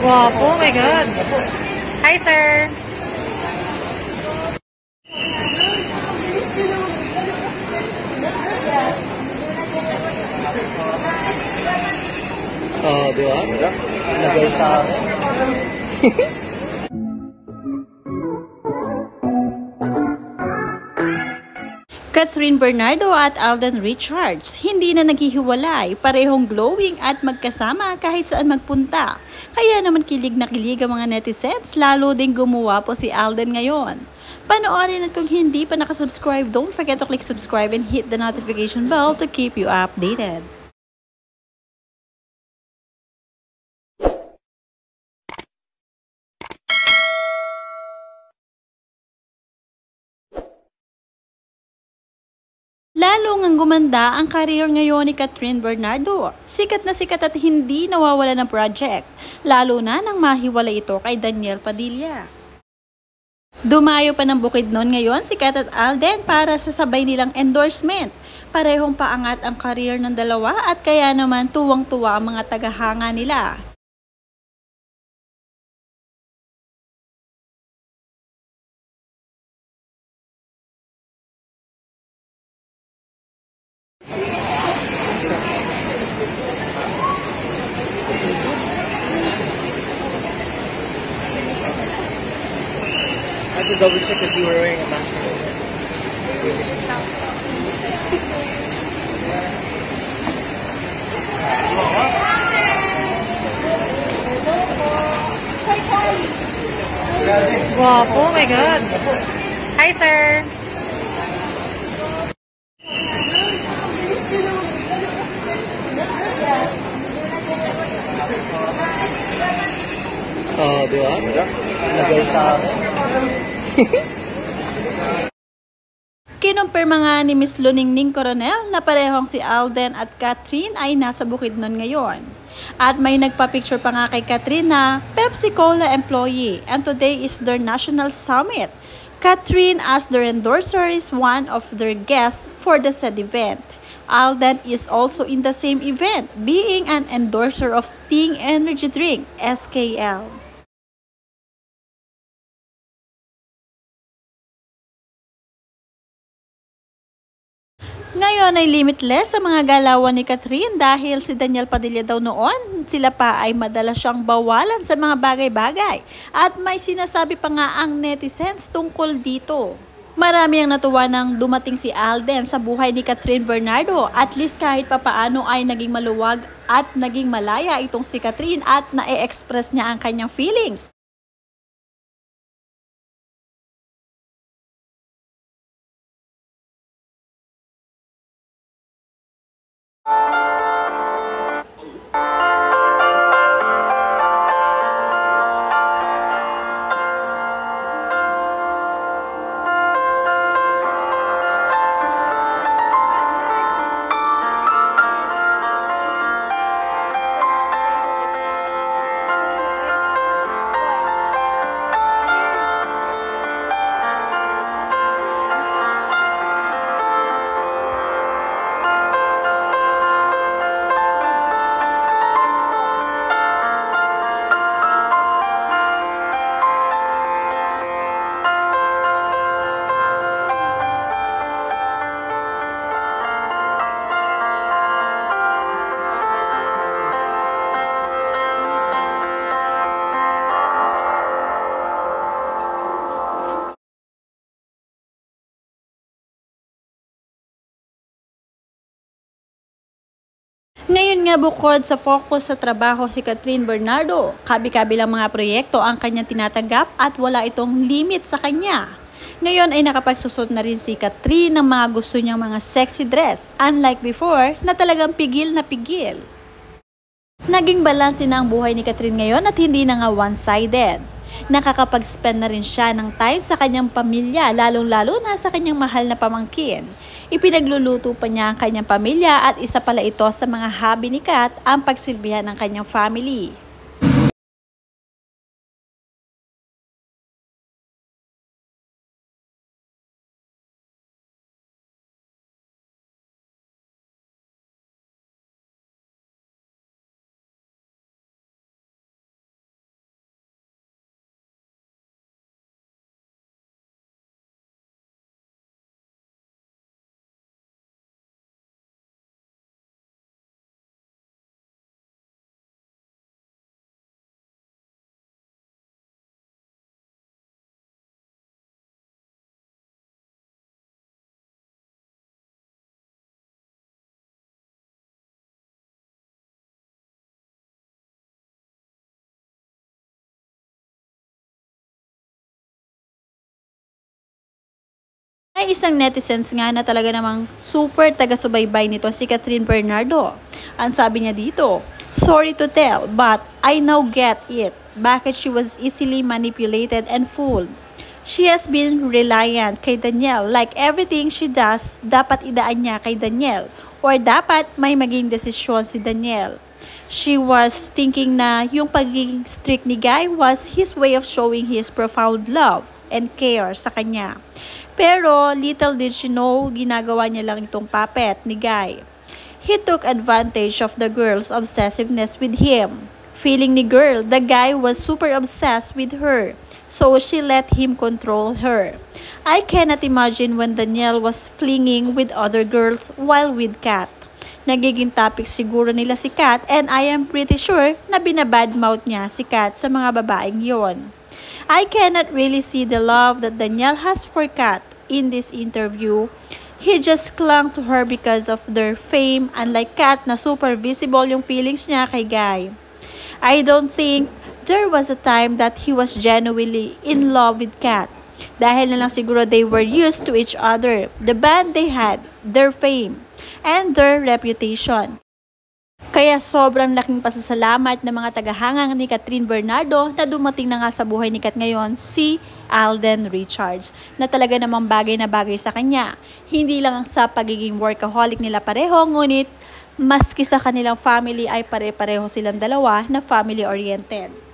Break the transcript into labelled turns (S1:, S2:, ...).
S1: Guwapo, oh my God. Hi, sir.
S2: Oh, di ba? Nagay sa akin.
S3: Catherine Bernardo at Alden Richards, hindi na naghihiwalay, parehong glowing at magkasama kahit saan magpunta. Kaya naman kilig na kilig ang mga netizens, lalo ding gumawa po si Alden ngayon. Panoorin at kung hindi pa nakasubscribe, don't forget to click subscribe and hit the notification bell to keep you updated. Lalo ngang gumanda ang career ngayon ni Catherine Bernardo. Sikat na sikat at hindi nawawala ng project, lalo na nang mahiwalay ito kay Daniel Padilla. Dumayo pa ng Bukidnon ngayon si Kat at Alden para sa sabay nilang endorsement. Parehong paangat ang career ng dalawa at kaya naman tuwang-tuwa ang mga tagahanga nila.
S2: I had to double check because you were wearing a mask.
S1: Guwapo, oh my God. Hi, sir.
S2: Oh, di ba? Nagay sa akin.
S3: Kinumpirma nga ni Miss Luningning Coronel na parehong si Alden at Catherine ay nasa Bukidnon ngayon. At may nagpa-picture pa nga kay Catherine na Pepsi Cola employee and today is their national summit. Catherine as their endorser is one of their guests for the said event. Alden is also in the same event, being an endorser of Sting Energy Drink, SKL. Ngayon ay limitless sa mga galawan ni Catherine dahil si Daniel Padilla daw noon, sila pa ay madalas siyang bawalan sa mga bagay-bagay at may sinasabi pa nga ang netizens tungkol dito. Marami ang natuwa nang dumating si Alden sa buhay ni Catherine Bernardo, at least kahit papaano ay naging maluwag at naging malaya itong si Catherine at na-e-express niya ang kanyang feelings. Ngayon nga bukod sa focus sa trabaho si Catherine Bernardo, kabi-kabilang mga proyekto ang kanyang tinatanggap at wala itong limit sa kanya. Ngayon ay nakapagsusot na rin si Catherine ng mga gusto niyang mga sexy dress, unlike before na talagang pigil na pigil. Naging balanse na ang buhay ni Catherine ngayon at hindi na nga one-sided. Nakakapag-spend na rin siya ng time sa kanyang pamilya, lalong-lalo na sa kanyang mahal na pamangkin. Ipinagluluto pa niya ang kanyang pamilya at isa pala ito sa mga hobby ni Kat ang pagsilbihan ng kanyang family. May isang netizens nga na talaga namang super taga-subaybay nito si Catherine Bernardo. Ang sabi niya dito, "Sorry to tell, but I now get it. Bakit she was easily manipulated and fooled. She has been reliant kay Daniel. Like everything she does, dapat idaan niya kay Daniel. Or dapat may maging desisyon si Daniel. She was thinking na yung pagiging strict ni Guy was his way of showing his profound love and care sa kanya. Pero little did she know, ginagawa niya lang itong puppet ni Guy. He took advantage of the girl's obsessiveness with him. Feeling ni girl, the guy was super obsessed with her, so she let him control her. I cannot imagine when Daniel was flinging with other girls while with Kat. Nagiging topic siguro nila si Kat, and I am pretty sure na binabadmouth niya si Kat sa mga babaeng yon. I cannot really see the love that Daniel has for Kat in this interview. He just clung to her because of their fame, unlike Kat na super visible yung feelings niya kay Guy. I don't think there was a time that he was genuinely in love with Kat. Dahil na lang siguro they were used to each other, the band they had, their fame, and their reputation. Kaya sobrang laking pasasalamat ng mga tagahangang ni Catherine Bernardo na dumating na nga sa buhay ni Kat ngayon, si Alden Richards, na talaga namang bagay na bagay sa kanya. Hindi lang sa pagiging workaholic nila pareho, ngunit maski sa kanilang family ay pare-pareho silang dalawa na family-oriented.